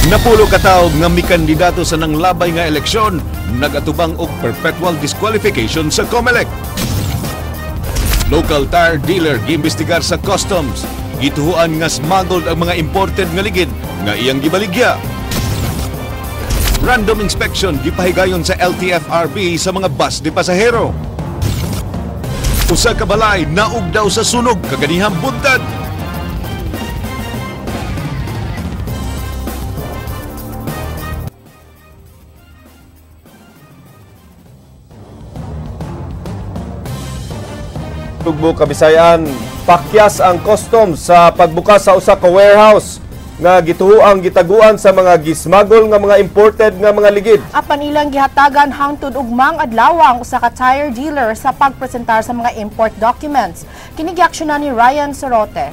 Napulo ka taog nga mikandidato sa nanglabay nga eleksyon, nagatubang og perpetual disqualification sa COMELEC. Local tire dealer giimbestigar sa customs, gituhuan nga smuggled ang mga imported nga ligid nga iyang gibaligya. Random inspection gipahigayon sa LTFRB sa mga bus de pasahero. Usa ka balay naug daw sa sunog kaganihang buntag. Tugbo Kabisayan, pakyas ang customs sa pagbukas sa usa ka warehouse nga gituhuang gitaguan sa mga gismagol nga mga imported nga mga ligid. Apan ilang gihatagan hangtod ug mang adlawang usa ka tire dealer sa pagpresentar sa mga import documents. Kini giaksyonan ni Ryan Sorote.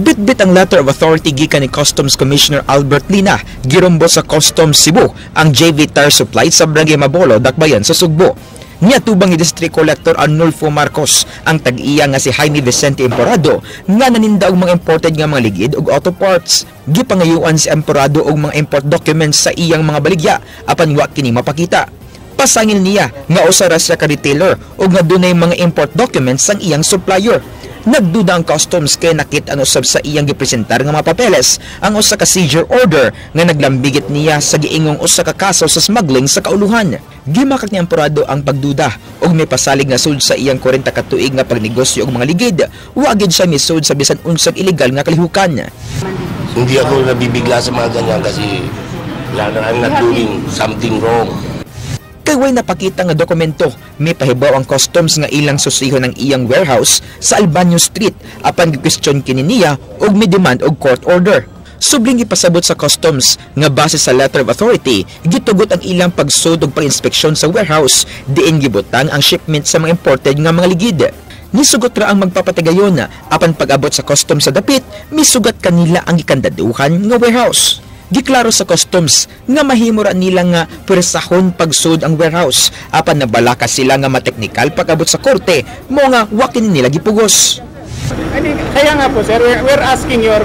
Bitbit ang letter of authority gikan ni Customs Commissioner Albert Lina, girumbo sa Customs Cebu ang JV Tire Supply sa Barangay Mabolo, Dakbayan sa Sugbo. Niya tubang ni District Collector Arnulfo Marcos ang tag-iya nga si Jaime Vicente Emporado nga naninda og mga imported nga mga ligid ug auto parts. Gipangayuan si Emporado og mga import documents sa iyang mga baligya apan wa kini mapakita. Pasangil niya nga usa ra siya ka retailer ug nga dunay mga import documents ang iyang supplier. Nagduda ang customs kay nakit-an usab sa iyang gipresentar nga mga papeles ang usa ka seizure order nga naglambigit niya sa giingong usa ka kaso sa smuggling sa kauluhan. Gimakak ni Emporado ang pagduda ug may pasalig nga sud sa iyang 40 ka tuig nga pagnegosyo og mga ligid. Wa gid siya misud sa bisan unsang illegal nga kalihukan. Hindi ako nabibigla sa mga ganyan kasi I'm not doing something wrong. Kay way napakita nga dokumento, may pahibaw ang customs nga ilang susiho ng iyang warehouse sa Albanyo Street apan gi-question kini niya og may demand og court order. Subling ipasabot sa customs nga base sa letter of authority, gitugot ang ilang pagsud og pag-inspeksyon sa warehouse diin gibutang ang shipment sa mga imported nga mga ligid. Nisugot ra ang magpapatigayon apan pag-abot sa customs sa dapit, misugat kanila ang gikandaduhan nga warehouse. Giklaro sa customs nga mahimo ra nila nga persahon pagsud ang warehouse apan nabalaka sila nga mateknikal pag-abot sa korte mo nga wa kini nila gipugos. Kaya nga po sir, we're asking you,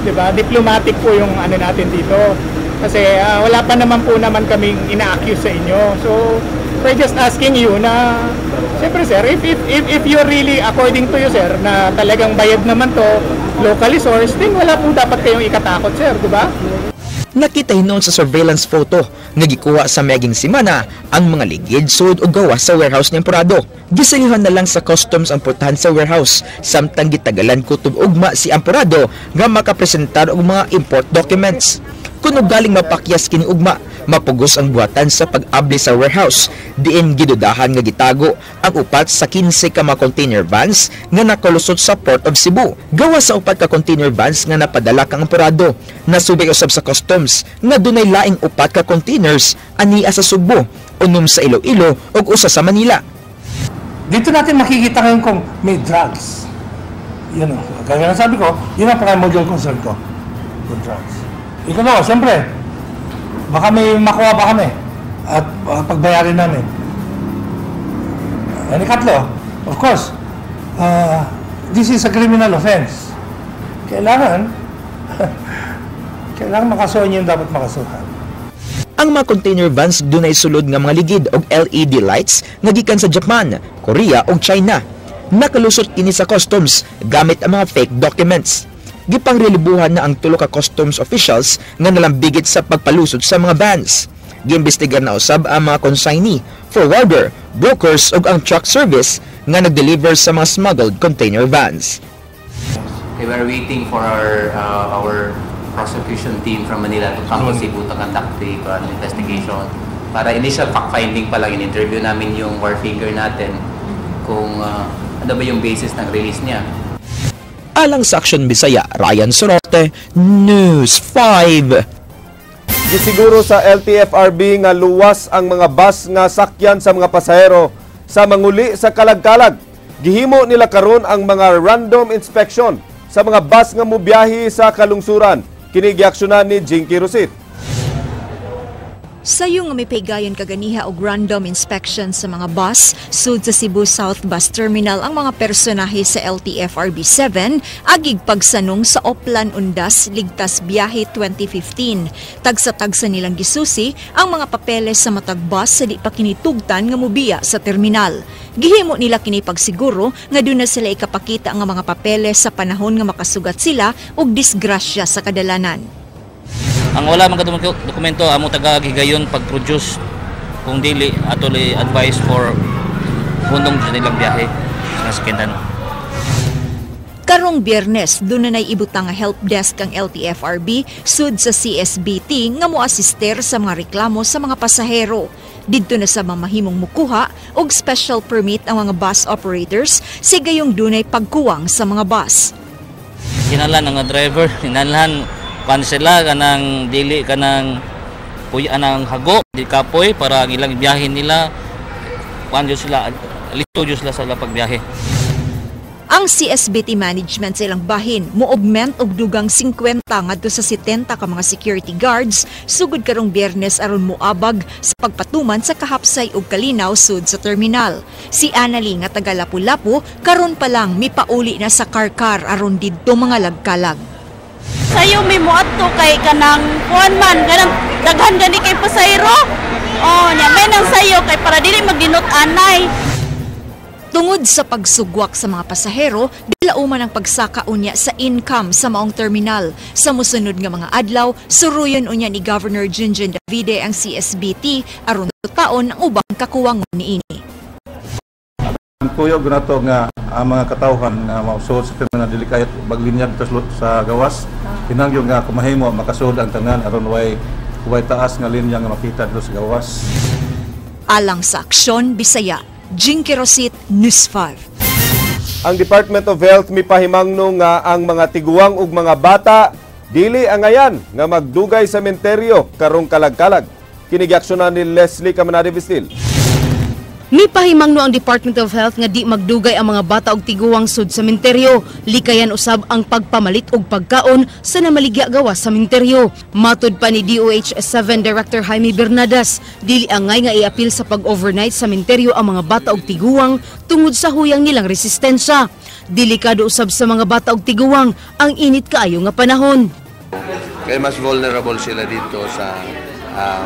'di ba? Diplomatic po yung ano natin dito. Kasi wala pa naman po kaming ina-accuse sa inyo. So we're just asking you na siyempre sir, if you're really according to you sir na talagang bayad naman to locally sourced, then wala po dapat kayong ikatakot sir, di ba? Nakita hinon sa surveillance photo nga gikuha sa miyaging semana ang mga ligid sud og gawas sa warehouse ni Emporado. Gisilihan na lang sa customs ang portahan sa warehouse samtang gitagalan kutob ugma si Emporado nga makapresentar og mga import documents. Kuno galing mapakyas kini ugma, mapugos ang buhatan sa pag-abli sa warehouse. Diin gidudahan nga gitago ang upat sa 15 ka mga container vans nga nakalusot sa Port of Cebu. Gawas sa upat ka container vans nga napadala kang Emporado. Nasubay usab sa customs nga dunay laing upat ka containers ania sa Sugbo, unom sa Iloilo ug usa sa Manila. Dito natin makikita ngayon kung may drugs. Yan o. Kaya sabi ko, yun ang primordial concern ko. Good drugs. Ikaw na, siyempre, baka may makuha pa kami at pagbayarin namin. And ikatlo, of course, this is a criminal offense. Kailangan makasuhan yung dapat makasuhan. Ang mga container vans dunay sulod nga mga ligid og LED lights nga gikan sa Japan, Korea ug China. Nakalusot kini sa customs gamit ang mga fake documents. Gipangrelibuhan na ang tulo ka customs officials nga nalambigit sa pagpalusot sa mga vans. Giimbestigar na usab ang mga consignee, forwarder, brokers ug ang truck service nga nag-deliver sa mga smuggled container vans. We were waiting for our prosecution team from Manila to come to Cebu to conduct the investigation. Para initial fact-finding pa lang, in-interview namin yung war figure natin kung ano ba yung basis ng release niya. Alang sa Aksyon Bisaya, Ryan Sorote, News 5. Gisiguro sa LTFRB nga luwas ang mga bus nga sakyan sa mga pasahero sa manguli sa kalag-kalag. Gihimo nila karon ang mga random inspection sa mga bus nga mobiyahe sa kalungsuran. Kini giaksyonan ni Jinky Rosit. Sayo nga may paygayon kaganiha og random inspection sa mga bus sud sa Cebu South Bus Terminal ang mga personahe sa LTFRB 7 agig pagsanong sa Oplan Undas Ligtas Biyahe 2015. Tagsa-tagsa nilang gisusi ang mga papeles sa matag bus sa di pa kinitugtan nga mobiya sa terminal. Gihimo nila kini pagsiguro nga doon na sila ikapakita ang mga papeles sa panahon nga makasugat sila og disgrasya sa kadalanan. Ang wala mga dokumento amo taga-gigayon pag-produce kung dili atoli advice for hundong sa nilang biyahe sa sakyanan. Karong Biyernes, doon na ibutang nga help desk ang LTFRB sud sa CSBT nga moasister sa mga reklamo sa mga pasahero. Didto na sa mamahimong mukuha og special permit ang mga bus operators sigayong dunay pagkuwang sa mga bus. Hinalan ang driver, hinalan kansela kanang dili kanang puyan ang hago di kapoy para ang ilang biyahe nila kuan sila listo sila sa pagbiyahe. Ang CSBT management sa ilang bahin mo-augment og dugang 50 ngadto sa 70 ka mga security guards sugod karong Biyernes aron moabag sa pagpatuman sa kahapsay ug kalinaw sud sa terminal. Si Annalie nga taga Lapu-Lapu karon pa lang mipauli na sa car aron didto mga lagkalag. Sayo may muadto kay kanang kuan man kanang daghan gani kay pasahero. Oh, nya may nang sayo kay para dili magdinot anay. Tungod sa pagsugwak sa mga pasahero, dilauman ang pagsaka unya sa income sa maong terminal. Sa musunod nga mga adlaw, suruyon unya ni Governor Junjun Davide ang CSBT aron taon ang ubang kakuwangon niini. Kuyog nato nga ang mga katawhan nga mausod sa terminal dili kahit baglinyag sa gawas hinangyo nga kumahimo makasud ang tanan aron way taas nga linya nga makita dito sa gawas. Alang sa aksyon Bisaya, Jinky Rosit, News 5. Ang Department of Health mipahimangno nga ang mga tiguang ug mga bata dili angayan nga magdugay sa sementeryo karong kalag-kalag. Kinigiaksyonan ni Leslie Caminade Vistil. Mipahimangno ang Department of Health nga di magdugay ang mga bata og tiguang sud sa sementeryo. Likayan usab ang pagpamalit og pagkaon sa namaligya gawas sa sementeryo. Matud pa ni DOH 7 Director Jaime Bernadas, dili angay nga iapil sa pag-overnight sa sementeryo ang mga bata og tiguang tungod sa huyang nilang resistensya. Delikado usab sa mga bata og tiguang ang init kaayo nga panahon. Kaya mas vulnerable sila dito sa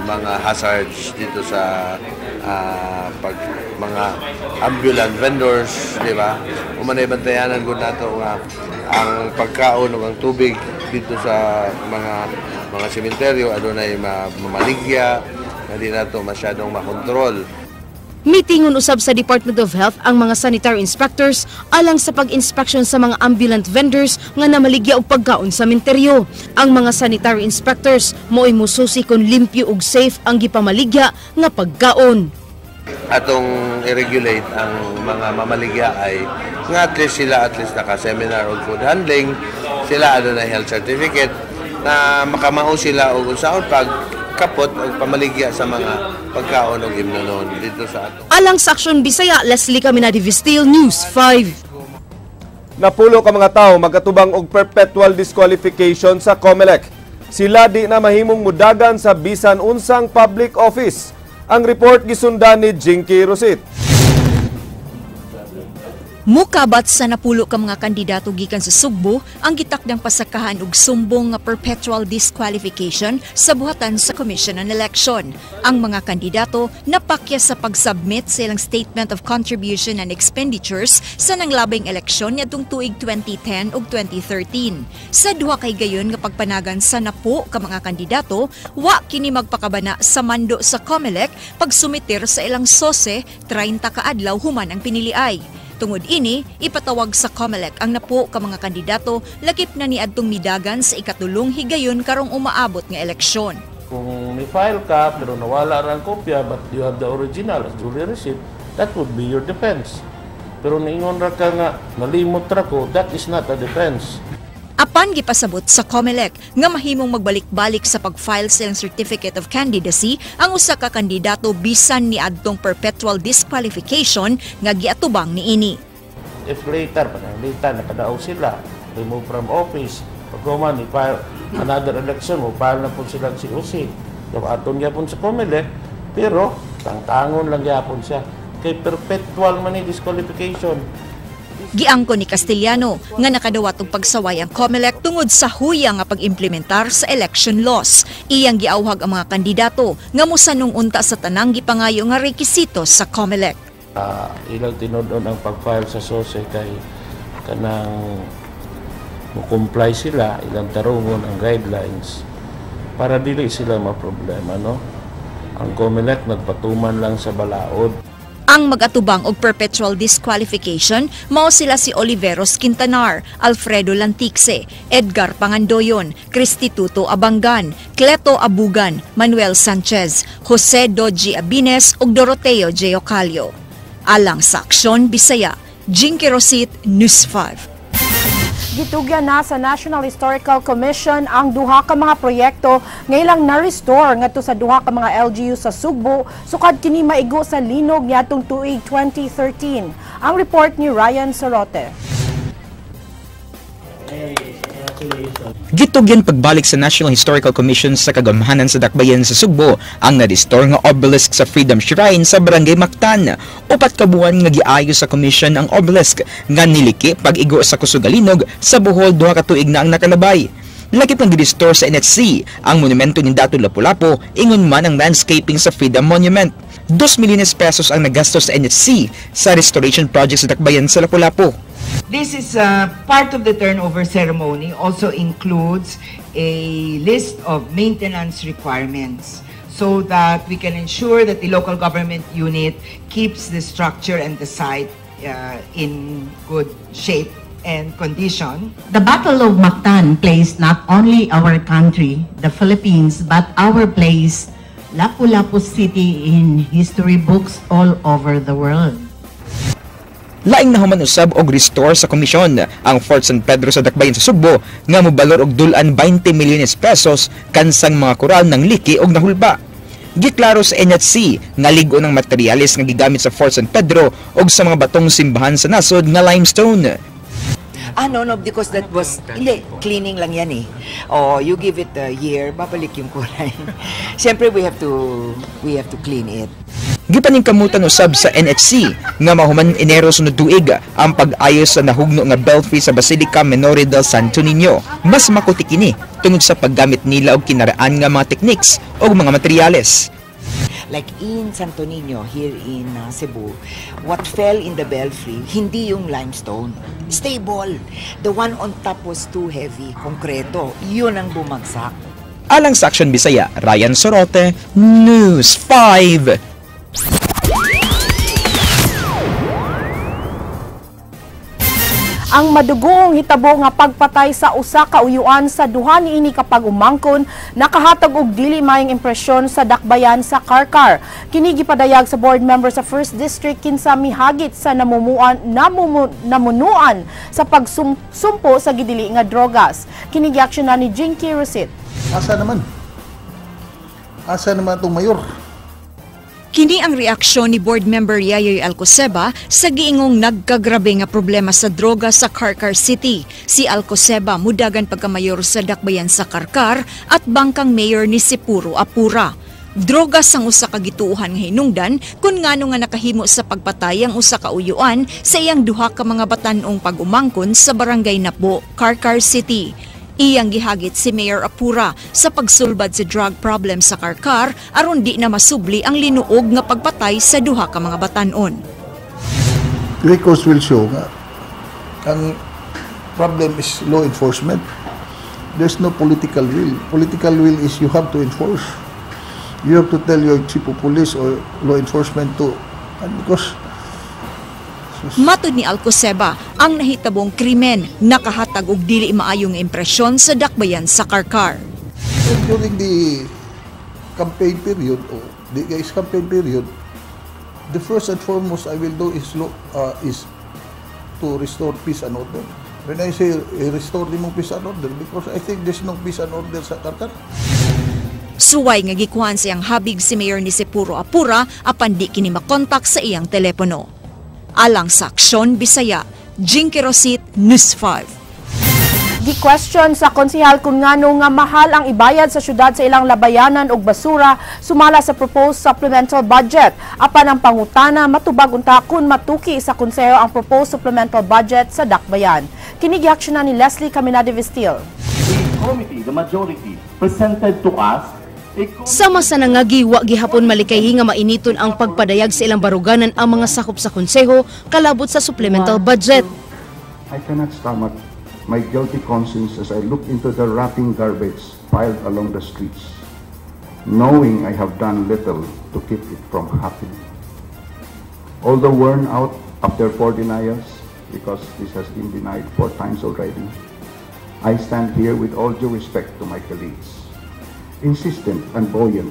mga hazards dito sa mga ambulant vendors, di ba? Umanay bantayanan gud nato nga ang pagkaon ug ang tubig dito sa mga sementeryo adunay mamaligya nga di nato masyadong makontrol. Mitingon usab sa Department of Health ang mga sanitary inspectors alang sa pag-inspeksyon sa mga ambulant vendors nga namaligya og pagkaon sa sementeryo. Ang mga sanitary inspectors mo'y mususi kung limpyo ug safe ang gipamaligya nga pagkaon. Atong i-regulate ang mga mamaligya ay nga at least naka-seminar og food handling, sila adunay health certificate na makamao sila og unsaon kapot o pamaligya sa mga pagkaon o imnonon dito sa ato. Alang sa Aksyon Bisaya, Leslie Caminade Vistil, News 5. Napulo ka mga tao magkatubang og perpetual disqualification sa COMELEC. Sila di na mahimong mudagan sa bisan unsang public office. Ang report gisundan ni Jinky Rosit. Mukabat sa napulo ka mga kandidato gikan sa Sugbo ang gitakdang pasakahan og sumbong nga perpetual disqualification sa buhatan sa Commission on Election. Ang mga kandidato napakya sa pag-submit sa ilang Statement of Contribution and Expenditures sa nanglabing eleksyon niadtong tuig 2010 ug 2013. Sa duha kay gayon nga pagpanagan sa napo ka mga kandidato, wa kini magpakabana sa mando sa COMELEC pagsumitir sa ilang sose 30 ka adlaw human ang piniliay. Tungod ini, ipatawag sa COMELEC ang napo ka mga kandidato lakip na niadtong midagan sa ikatulong higayon karong umaabot nga eleksyon. Kung may file ka pero nawala ang kopya but you have the original as duly received, that would be your defense. Pero niingon ra ka nga nalimot ra ko, that is not a defense. Apan gipasabot sa COMELEC nga mahimong magbalik-balik sa pag-file sa Certificate of Candidacy ang usa ka kandidato bisan ni adtong perpetual disqualification nga giatubang niini. If later nakadaog sila, remove from office, pagkuman i-file another election mo, file na po sila si COC. aton gyapon sa COMELEC, pero tangtangon lang gyapon siya. Kay perpetual man ni disqualification. Giangko ni Castellano nga nakadawat og pagsaway ang COMELEC tungod sa huyang nga pag-implementar sa election laws. Iyang giawhag ang mga kandidato nga mosanong unta sa tanang gipangayo nga rekisito sa COMELEC. Ilang tinudon ang pag-file sa SOSE kay kanang mo-comply sila, ilang tarungon ang guidelines para dili sila ma-problema, no? Ang COMELEC nagpatuman lang sa balaod. Ang mag-atubang og perpetual disqualification mao sila si Oliveros Quintanar, Alfredo Lantixe, Edgar Pangandoyon, Cristituto Abangan, Cleto Abugan, Manuel Sanchez, Jose Dodgy Abines ug Doroteo J. Ocalio. Alang sa Aksyon Bisaya, Jinky Rosit, News 5. Gitugyan na sa National Historical Commission ang duha ka mga proyekto nga ilang na-restore ngadto sa duha ka mga LGU sa Sugbo sukad kini maigo sa linog niadtong tuig 2013. Ang report ni Ryan Sorote. Gitugyan pagbalik sa National Historical Commission sa kagamhanan sa Dakbayan sa Sugbo ang na-restore nga obelisk sa Freedom Shrine sa Barangay Mactan. Upat ka buwan nga giayo sa commission ang obelisk nga niliki pag-igo sa Kusugalinog sa Bohol duha ka tuig na ang nakalabay. Lakip ng gi-restore sa NHC ang monumento ni Dato Lapu-Lapu ingon man ang landscaping sa Freedom Monument. 2 milyones pesos ang nagastos sa NHC sa restoration project sa Dakbayan sa Lapu-Lapu. This is part of the turnover ceremony also includes a list of maintenance requirements so that we can ensure that the local government unit keeps the structure and the site in good shape and condition. The Battle of Mactan placed not only our country, the Philippines, but our place, Lapu-Lapu City, in history books all over the world. Laing nahuman usab og restore sa komisyon ang Fort San Pedro sa Dakbayan sa Sugbo nga mobalor og dulan 20 milyones pesos kansang mga koral ng liki og nahulba. Giklaro sa NHC nga ligo ng materyales nga gigamit sa Fort San Pedro og sa mga batong simbahan sa nasod nga limestone. No, because that was, hindi, cleaning lang yan eh. Oh, you give it a year, babalik yung kulay. Siyempre, we have to clean it. Gipaningkamutan usab sa NHC nga mahuman Enero sunod tuig ang pag-ayos sa nahugno nga belfry sa Basilica Minore del Santo Niño. Mas makuti kini tungod sa paggamit nila og kinaraan nga mga techniques o mga materyales. Like in Santo Niño, here in Cebu, what fell in the belfry, hindi yung limestone. Stable. The one on top was too heavy. Konkreto. Yun ang bumagsak. Alang sa Aksyon Bisaya, Ryan Sorote, News 5. Ang madugong hitabo nga pagpatay sa usa ka uyuan sa duha niini kapag umangkon nakahatag og dili maayong impresyon sa Dakbayan sa Karkar. Kini gipadayag sa board member sa 1st District kinsa mihagit sa namunuan sa pagsumpo sa gidili nga drogas. Kini giaksyonan ni Jinky Rosit. Asa naman itong mayor? Kini ang reaksyon ni board member Yayoy Alcoseba sa giingong nagkagrabe nga problema sa droga sa Karkar City. Si Alcoseba mudagan pagkamayor sa Dakbayan sa Karkar at bangkang mayor ni Sipuro Apura. Droga sang usa ka gituohan nga hinungdan kun ngano nga nakahimo sa pagpatay ang usa ka uyuan sa iyang duha ka mga batan-ong pag-umangkon sa Barangay Napo, Karkar City. Iyang gihagit si Mayor Apura sa pagsulbad sa drug problem sa Karkar aron di na masubli ang linuog nga pagpatay sa duha ka mga batan-on. Records will show nga ang problem is law enforcement. There's no political will. Political will is you have to enforce. You have to tell your chief of police or law enforcement to, because matud ni Alcoseba, ang nahitabong krimen nakahatag og dili maayong impresyon sa Dakbayan sa Karkar. During the campaign period, the first and foremost I will do is to restore peace and order. When I say restore the peace and order, because I think there's no peace and order sa Karkar. Suway nga gikuhan siyang habig si Mayor ni Sipuro Apura apan di kini makontak sa iyang telepono. Alang sa Aksyon Bisaya, Jinky Rosit, News 5. Gi-question sa konsehal kung ngano nga mahal ang ibayad sa syudad sa ilang labayanan og basura sumala sa proposed supplemental budget. Apan ang pangutana matubag unta kun matuki sa konseho ang proposed supplemental budget sa Dakbayan. Kini giaksyonan ni Leslie Caminade Vistil. The majority presented to us Sama sa nangagiwa gihapon malikayhi nga mainiton ang pagpadayag sa ilang baruganan ang mga sakop sa konseho kalabot sa supplemental budget. I cannot stomach my guilty conscience as I look into the rotting garbage piled along the streets, knowing I have done little to keep it from happening. Although worn out after 4 denials, because this has been denied 4 times already, I stand here with all due respect to my colleagues, insistent and buoyant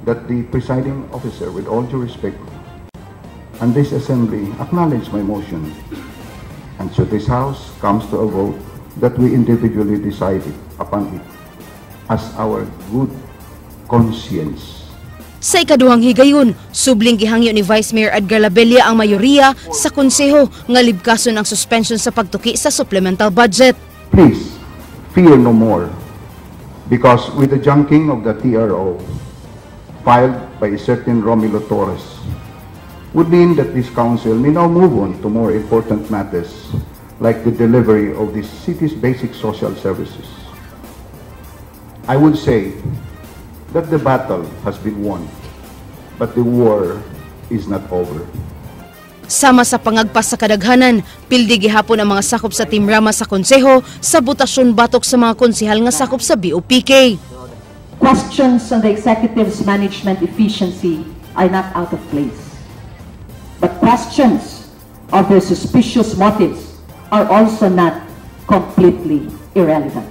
that the presiding officer, with all due respect, and this assembly acknowledge my motion, and should this House comes to a vote, that we individually decide upon it as our good conscience. Sa ikaduhang higayon, subling gihangyo ni Vice Mayor Edgar Labella ang mayoriya sa konseho nga libkason ang suspension sa pagtuki sa supplemental budget. Please, fear no more, because with the junking of the TRO filed by a certain Romulo Torres would mean that this council may now move on to more important matters like the delivery of the city's basic social services. I would say that the battle has been won, but the war is not over. Sama sa pangagpas sa kadaghanan, pildi gihapon ang mga sakop sa Team Rama sa konseho sa butasyon batok sa mga konsehal nga sakop sa BOPK. Questions on the executive's management efficiency are not out of place. But questions of their suspicious motives are also not completely irrelevant.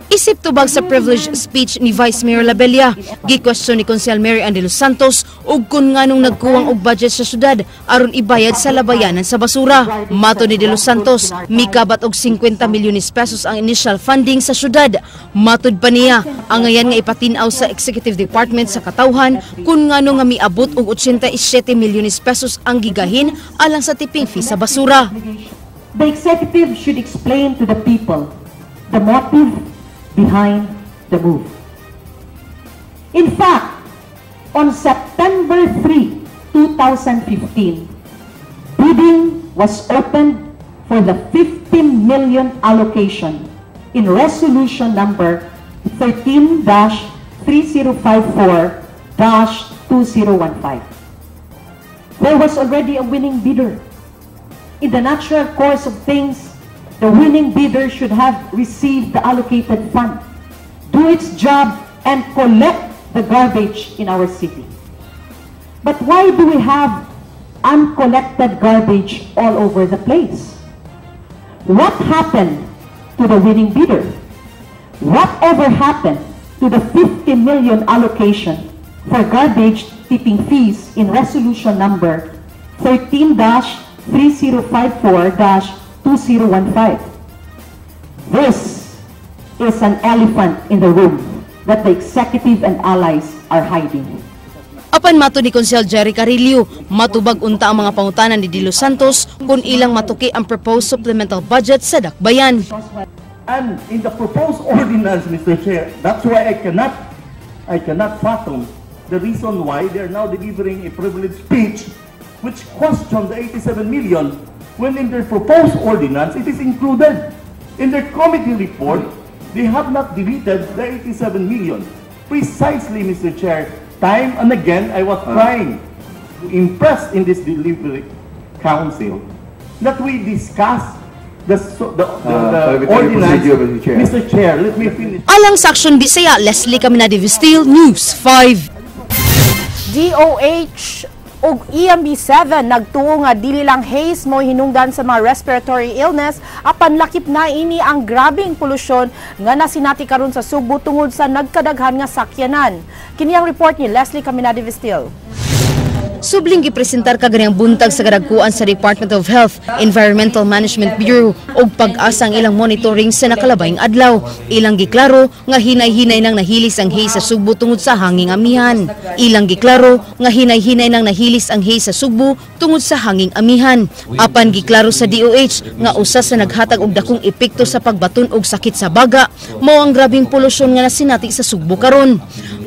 Isip tubag sa privileged speech ni Vice Mayor Labella, gi-question ni Konsehal Mary Ann de los Santos ug kun nganong nagkuwang og budget sa syudad aron ibayad sa labayanan sa basura. Mato ni de los Santos, mikabat og 50 milyones pesos ang initial funding sa syudad. Matud pa niya, ang ngayan nga ipatinaw sa Executive Department sa Katawhan kun ngano nga miabot og 87 milyones pesos ang gigahin alang sa tipping fee sa basura. The executive should explain to the people the motive behind the move. In fact, on September 3, 2015, bidding was opened for the 15 million allocation in resolution number 13-3054-2015. There was already a winning bidder. In the natural course of things, the winning bidder should have received the allocated fund, do its job, and collect the garbage in our city. But why do we have uncollected garbage all over the place? What happened to the winning bidder? Whatever happened to the 50 million allocation for garbage tipping fees in resolution number 13-3054-2015? This is an elephant in the room that the executive and allies are hiding. Apan mato ni Konsehal Jerry Carillo, matubag unta ang mga pangutanan ni De Los Santos kung ilang matuki ang proposed supplemental budget sa Dakbayan. And in the proposed ordinance, Mr. Chair, that's why I cannot fathom the reason why they are now delivering a privileged speech which questioned the 87 million when in their proposed ordinance it is included. In their committee report, they have not deleted the 87 million. Precisely, Mr. Chair, time and again I was trying to impress in this delivery council that we discuss the ordinance. Mr. Chair, let me finish. Alang sa Aksyon Bisaya, Leslie Caminade Vistil, News 5. DOH ug EMB7 nagtuo nga dili lang haze mo hinungdan sa mga respiratory illness apan lakip na ini ang grabing polusyon nga nasinati karon sa Sugbo tungod sa nagkadaghan nga sakyanan. Kini ang report ni Leslie Caminade Vistil. Subling gipresentar kaganiyang buntag sa kadagkuan sa Department of Health, Environmental Management Bureau ug pag-asa ang ilang monitoring sa nakalabayng adlaw. Ilang giklaro nga hinay-hinay nang nahilis ang haze sa Sugbo tungod sa hanging amihan. Ilang giklaro nga hinay-hinay nang nahilis ang haze sa Sugbo tungod sa hanging amihan. Apan giklaro sa DOH nga usa sa naghatag og dakong epekto sa pagbaton og sakit sa baga mao ang grabing polusyon nga nasinati sa Sugbo karon.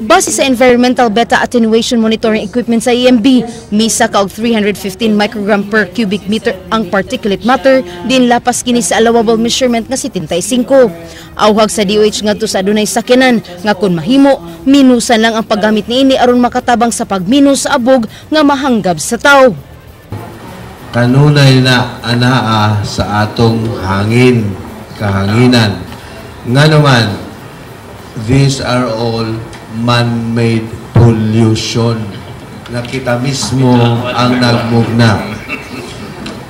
Base sa Environmental Beta Attenuation Monitoring Equipment sa EMB, misa ka og 315 microgram per cubic meter ang particulate matter, din lapas kini sa allowable measurement nga 75. Awhag sa DOH ngadto sa adunay sakyanan nga kun mahimo, minusan lang ang paggamit niini aron makatabang sa pagminus sa abog nga mahanggab sa tawo. Kanunay na anaa sa atong hangin, kahanginan. Nga naman, these are all man-made pollution na kita mismo ang nagmugna.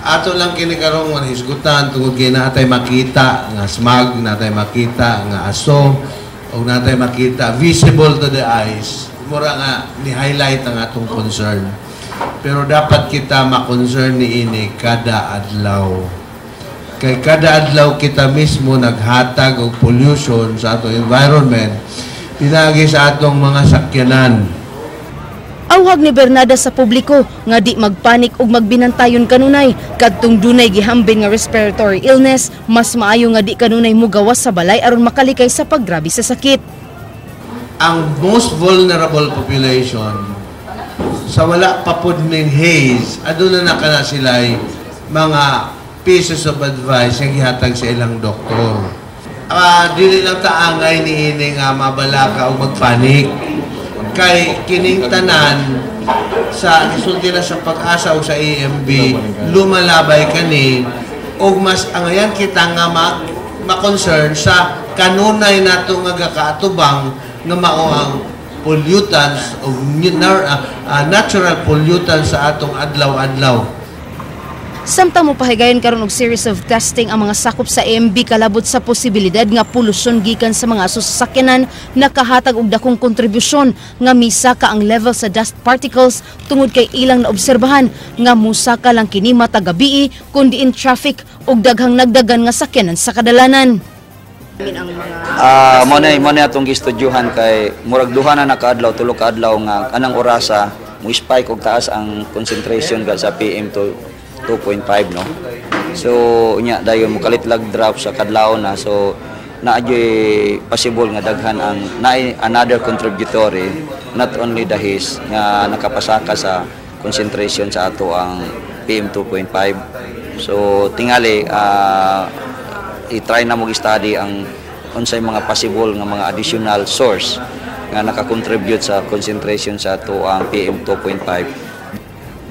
Ato lang kinikarong hisgutan tungod kay natay makita nga smog, natay makita nga aso, o natay makita visible to the eyes. Mura nga ni-highlight ang atong concern. Pero dapat kita ma-concern ni ini kada adlaw. Kay kada adlaw kita mismo naghatag og pollution sa atong environment, pinagi sa atong mga sakyanan. Awhag ni Bernada sa publiko nga di magpanik ug magbinantayon kanunay kadtong dunay gihambin nga respiratory illness, mas maayo nga di kanunay mugawas sa balay aron makalikay sa paggrabe sa sakit. Ang most vulnerable population sa wala pa pud ning haze, aduna na kana sila'y mga pieces of advice nga gihatag sa ilang doktor. Dili lang taangay ni ini nga mabalaka o magpanik. Kay kining tanan sa isulti na sa pag-asa o sa EMB, lumalabay kani o mas angayan kita nga ma-concern sa kanunay nato nga gakaatubang nga mao ang pollutants o natural pollutants sa atong adlaw-adlaw. Samtang mo pahigayon karon og series of testing ang mga sakop sa EMB kalabot sa posibilidad nga polusyon gikan sa mga aso sa sakyanan, nakahatag og dakong kontribusyon nga misaka ang level sa dust particles tungod kay ilang naobserbahan nga musaka lang kini matag gabii kundi in traffic og daghang nagdagan nga sakyanan sa kadalanan. Mo na atong gistudyuhan kay murag duha na nakaadlaw, tulo ka adlaw nga anang orasa mo spike og taas ang concentration sa PM to 2.5 no. So unya dayon mo kalitlag drop sa kadlaw na, so naadyoy possible nga daghan ang another contributory, not only the haze nga nakapasaka sa concentration sa ato ang PM 2.5. So tingali i-try na mo i-study ang unsay mga possible nga mga additional source nga nakakontribute sa concentration sa ato ang PM 2.5.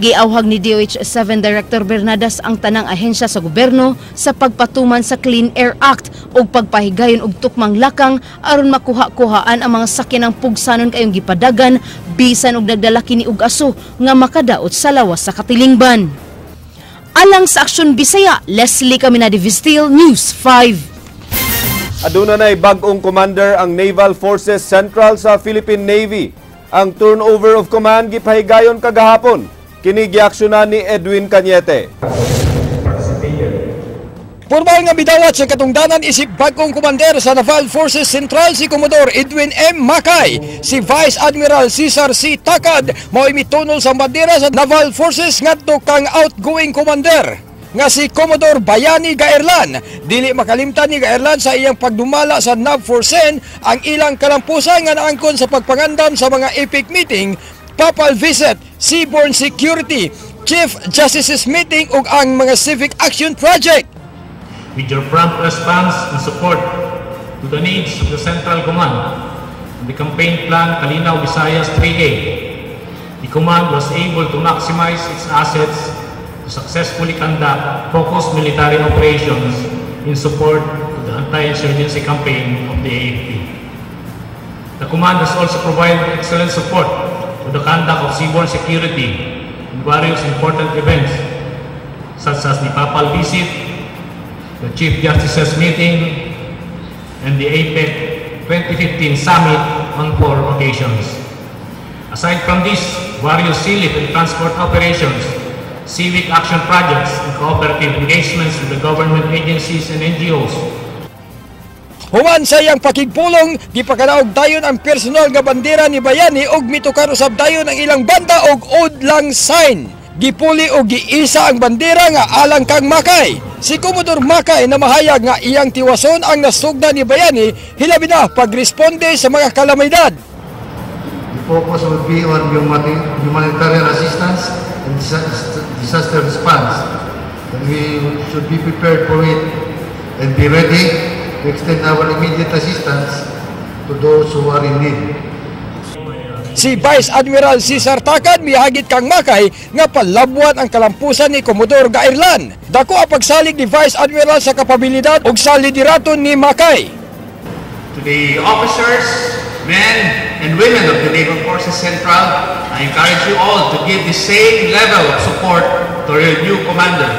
Giawhag ni DOH-7 Director Bernadas ang tanang ahensya sa gobyerno sa pagpatuman sa Clean Air Act o pagpahigayon og tukmang lakang aron makuha-kuhaan ang mga sakyanang pugsanon kayong gipadagan bisan og nagdala kini og aso nga makadaot sa lawas sa katilingban. Alang sa Aksyon Bisaya, Leslie Caminadi-Vistil, News 5. Aduna na'y bag-ong commander ang Naval Forces Central sa Philippine Navy. Ang turnover of command gipahigayon kagahapon. Kini giaksyonan ni Edwin Cañete. Formal nga bidawat sa katungdanan isip bagong komander sa Naval Forces Central si Commodore Edwin M. Macay. Si Vice Admiral Cesar C. Takad mao'y mitunol sa bandera sa Naval Forces ngadto kang outgoing commander nga si Commodore Bayani Gaerlan. Dili makalimtan ni Gaerlan sa iyang pagdumala sa NAV-4CEN ang ilang kalampusan nga naangkon sa pagpangandam sa mga epic meeting, papal visit, seaborne security, Chief Justice's meeting ug ang mga civic action project. With your prompt response and support to the needs of the Central Command and the campaign plan Kalinaw Visayas 3A, the Command was able to maximize its assets to successfully conduct focused military operations in support to the anti-insurgency campaign of the AFP. The Command has also provided excellent support to the conduct of seaborne security in various important events such as the Papal visit, the Chief Justice's meeting, and the APEC 2015 summit on 4 occasions. Aside from this, various sealift and transport operations, civic action projects, and cooperative engagements with the government agencies and NGOs. Human sa iyang pakigpulong, gipakanaog dayon ang personal nga bandera ni bayani og mitukar usab dayon ang ilang banda og odd lang sign. Gipuli og giisa ang bandera nga alang kang Makay. Si Commodore Makay na mahayag nga iyang tiwason ang nasugda ni bayani hilabi na pagresponde sa mga kalamidad. The focus would be on humanitarian assistance and disaster response. And we should be prepared for it and be ready to extend our immediate assistance to those who are in need. Si Vice Admiral Cesar Takad mihagit kang Makay nga palabuan ang kalampusan ni Commodore Gairlan. Dako ang pagsalig ni Vice Admiral sa kapabilidad ug sa lideraton ni Makay. To the officers, men and women of the Naval Forces Central, I encourage you all to give the same level of support to your new commander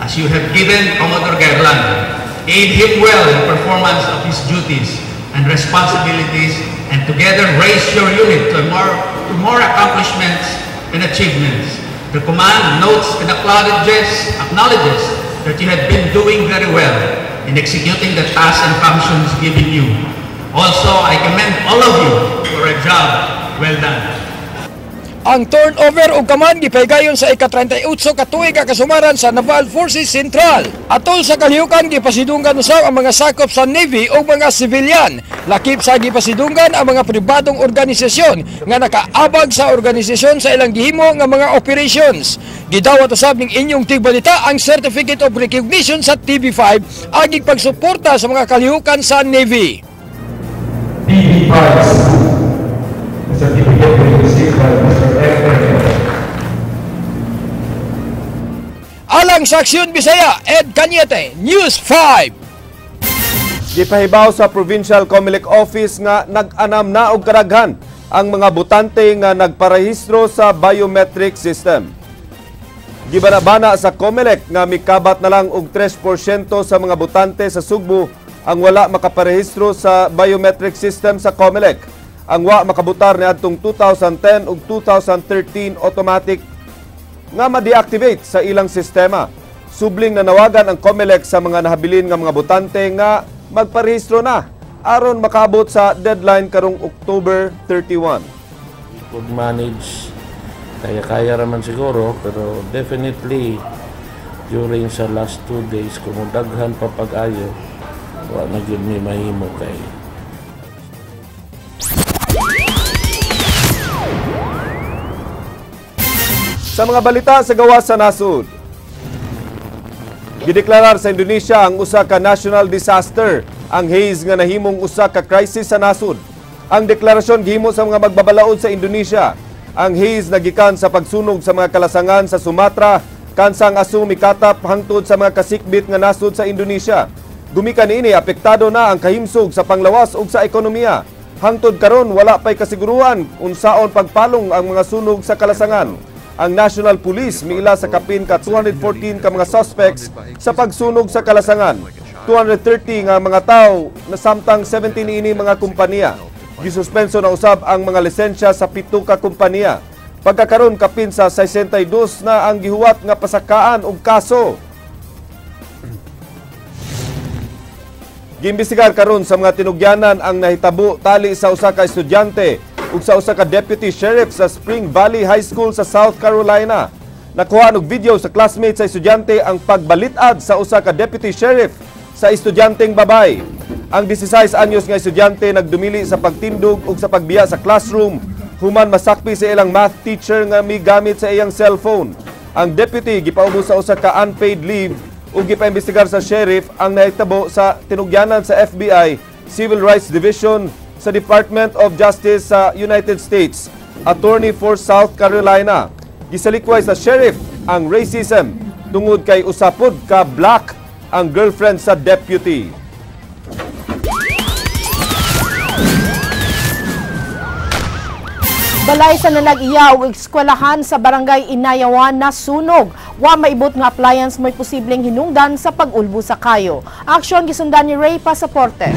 as you have given Commodore Gairlan. Aid him well in performance of his duties and responsibilities, and together raise your unit to more accomplishments and achievements. The command notes and acknowledges that you have been doing very well in executing the tasks and functions given you. Also, I commend all of you for a job well done. Ang turnover og kaman gipaygayon sa ika-38 katuig kasumaran sa Naval Forces Central. Atol sa kalihukan gipasidunggan usab ang mga sakop sa Navy o mga civilian. Lakip sa gipasidunggan ang mga pribadong organisasyon nga nakaabag sa organisasyon sa ilang gihimo nga mga operations. Gidawat usab ning inyong tigbalita ang Certificate of Recognition sa TV5 agig pagsuporta sa mga kalihukan sa Navy. TV5 Certificate received by Mr. Alang sa Aksyon Bisaya, Ed Cañete, News 5. Gipahibaw sa Provincial Comelec Office nga nag-anam na og karaghan ang mga butante nga nagparehistro sa biometric system. Gibanabana sa Comelec nga mikabat na lang og 3% sa mga butante sa Sugbo ang wala makaparehistro sa biometric system sa Comelec. Ang wa makabutar ni adtong 2010 ug 2013 automatic nga ma-deactivate sa ilang sistema. Subling nanawagan ang Comelec sa mga nahabilin nga mga butante nga magparehistro na aron makabot sa deadline karong October 31. Could manage, kaya raman siguro, pero definitely during sa last 2 days kung daghan pa pag-ayo, wa na gyud mi mahimo kay. Sa mga balita sa gawas sa nasud, gideklarar sa Indonesia ang usa ka national disaster ang haze nga nahimong usa ka crisis sa nasud. Ang deklarasyon gihimo sa mga magbabalaod sa Indonesia. Ang haze nagikan sa pagsunog sa mga kalasangan sa Sumatra, kansang asu mikatap hangtod sa mga kasikbit nga nasud sa Indonesia. Gumikan ini apektado na ang kahimsog sa panglawas ug sa ekonomiya. Hangtod karon wala pay kasiguruhan unsaon pagpalong ang mga sunog sa kalasangan. Ang National Police miila sa kapin ka 214 ka mga suspects sa pagsunog sa kalasangan. 230 nga mga tao na samtang 17 ini mga kumpanya. Gisuspenso na usab ang mga lisensya sa 7 ka kumpanya. Pagkakaroon kapin sa 62 na ang gihuwat nga pasakaan og kaso. Giimbestigar karon sa mga tinugyanan ang nahitabo tali sa usa ka estudyante ug sa usa ka deputy sheriff sa Spring Valley High School sa South Carolina. Nakuha og video sa classmate sa estudyante ang pagbalitad sa usa ka deputy sheriff sa estudyanteng babay. Ang 16 anyos nga estudyante nagdumili sa pagtindog ug sa pagbiya sa classroom human masakpi sa ilang math teacher nga migamit sa iyang cellphone. Ang deputy gipaubos sa usa ka unpaid leave ug gipaimbestigar sa sheriff ang nahitabo sa tinugyanan sa FBI Civil Rights Division sa Department of Justice sa United States, attorney for South Carolina. Gisalikway sa sheriff ang racism tungod kay usapod ka black ang girlfriend sa deputy. Balay sa nanag-iya o eskwelahan sa barangay Inayawan na sunog. Wa maibot nga appliance may posibleng hinungdan sa pag-ulbo sa kayo. Aksyon gisundan ni Ray Pasaporte.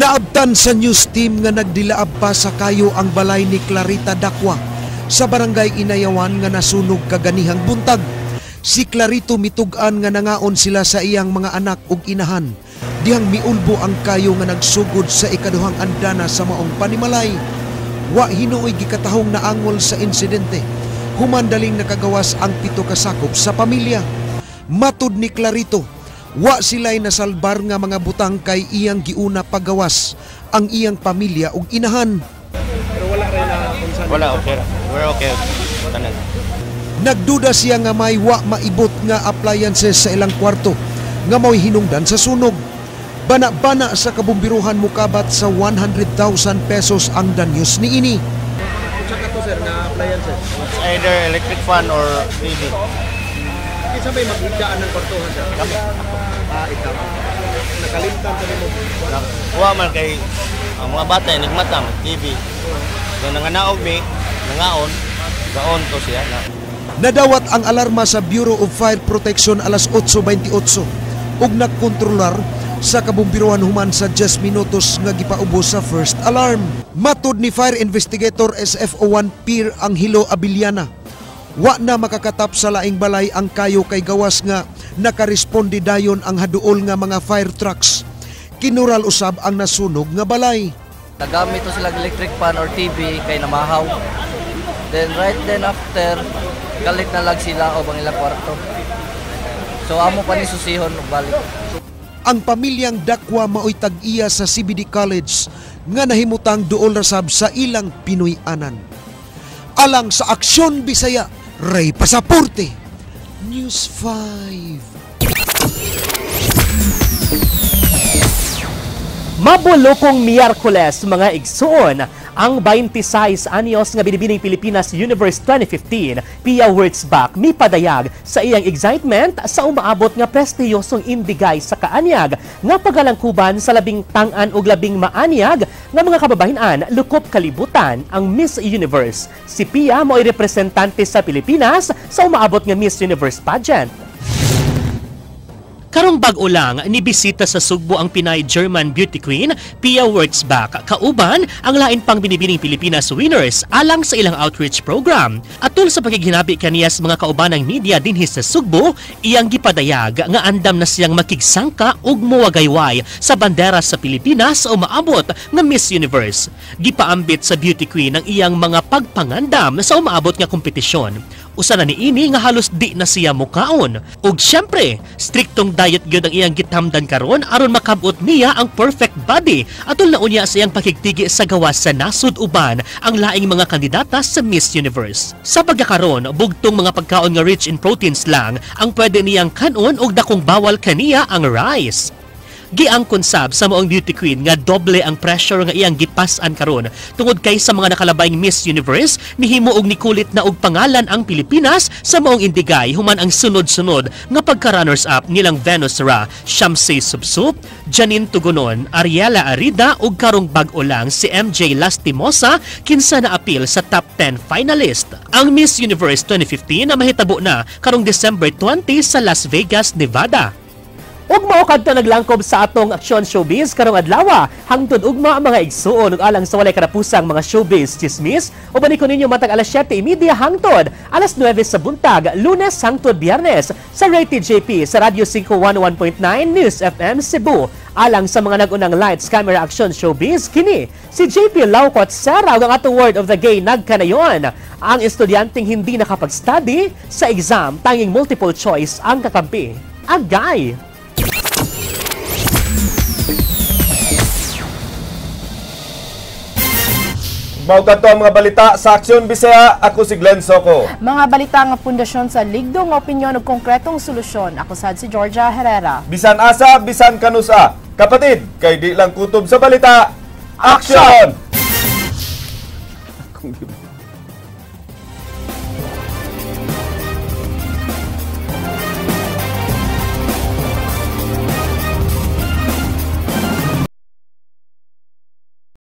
Naabtan sa news team nga nagdilaab pa sa kayo ang balay ni Clarita Dakwa sa barangay Inayawan nga nasunog kaganihang buntag. Si Clarito mitugan nga nangaon sila sa iyang mga anak ug inahan. Dihang miulbo ang kayo nga nagsugod sa ikaduhang andana sa maong panimalay. Wa hinuoy gikatahong naangol sa insidente. Humandaling nakagawas ang 7 ka sakop sa pamilya. Matud ni Clarito, wa sila'y nasalbar nga mga butang kay iyang giuna pagawas ang iyang pamilya ug inahan. Pero wala rin na wala, okay. We're okay. Tanan. Nagduda siya nga may wa maibot nga appliances sa ilang kwarto nga mao'y hinungdan sa sunog. Bana-bana sa kabumbiruhan mukabat sa 100,000 pesos ang danyos niini. Tsaka to sir na appliances? It's either electric fan or TV. Hindi sabay mag-igdaan ng kwartuhan sir? Kami. Ikaw. Nakalimtan sa mo? Wa man kay ang mga bata nagmatam, TV. Kung nanganaog mi, nangaon, gaon to siya. Nadawat ang alarma sa Bureau of Fire Protection alas 8:28 ug nagkontrolar sa kabumbiruhan human sa 10 minutos nga gipaubos sa first alarm. Matud ni Fire Investigator SFO1 Pier Angelo Abiliana, wa na makakatap sa laing balay ang kayo kay gawas nga nakaresponde dayon ang haduol nga mga fire trucks. Kinural usab ang nasunog nga balay. Nagamit to sila electric fan or TV kay namahaw. Then right then after, galit na lang sila o bang ilang kwarto. So amo pa ni susihon ug balik. Ang pamilyang Dakwa maoy tag-iya sa CBD College nga nahimutang duol rasab sa ilang Pinoy-anan. Alang sa Aksyon Bisaya, Ray Pasaporte, News 5. Mabulokong Miyerkules mga igsoon ang 26 anyos nga binibining Pilipinas Universe 2015 Pia Wurtzbach mipadayag sa iyang excitement sa umaabot nga prestiyosong indigay sa kaanyag nga pagalangkuban sa labing tang-an ug labing maanyag nga mga kababayan lukop kalibutan ang Miss Universe. Si Pia mo'y representante sa Pilipinas sa umaabot nga Miss Universe pageant. Karong bag-o lang, nibisita sa Sugbo ang Pinay-German beauty queen Pia Wurtzbach, kauban ang lain pang binibining Pilipinas winners alang sa ilang outreach program. Atol sa pagiginabi kaniya sa mga kaubanang media dinhi sa Sugbo, iyang gipadayag nga andam na siyang makigsangka ug muwagayway sa bandera sa Pilipinas sa umaabot nga Miss Universe. Gipaambit sa beauty queen ang iyang mga pagpangandam sa umaabot nga kompetisyon. Usa na niini nga halos di na siya mukaon. Ug syempre, striktong diet gyud ang iyang gitamdan karon aron makabot niya ang perfect body. Atol na unya sa iyang pakigtigi sa gawas sa nasud uban ang laing mga kandidata sa Miss Universe. Sa pagkakaron, bugtong mga pagkaon nga rich in proteins lang ang pwede niyang kanon ug dakong bawal kaniya ang rice. Giangkon sab sa moong beauty queen nga doble ang pressure nga iyang gipas-an karon tungod kay sa mga nakalabayng Miss Universe nihimo og nikulit na og pangalan ang Pilipinas sa moong indigay human ang sunod-sunod nga pagka-runners up nilang Venus Ra, Shamsi Subsup, Janine Tugunon, Ariela Arida ug karong bag-o lang si MJ Lastimosa kinsa na apil sa top 10 finalist. Ang Miss Universe 2015 na mahitabo na karong December 20 sa Las Vegas, Nevada. Ug mao kadto naglangkob sa atong Aksyon Showbiz karong adlaw hangtod ugma ang mga igsuon ug alang sa walay karapusang mga showbiz chismis uban ko ninyo matag alas 7:30 hangtod alas 9 sa buntag Lunes hangtod Biyernes sa Rated JP sa Radio 511.9 News FM Cebu. Alang sa mga nagunang lights camera action showbiz kini si JP Laucot Serra ug ang atong word of the day nagkanayon. Ang estudyanteng hindi nakapag-study sa exam tanging multiple choice ang kakampi. Agay. Mao kadto ang mga balita sa Aksyon Bisaya. Ako si Glenn Soco. Mga balita nga pundasyon sa ligdo nga opinyon ug konkretong solusyon. Ako sad si Georgia Herrera. Bisan asa, bisan kanusa. Kapatid, kay di lang kutob sa balita. Aksyon!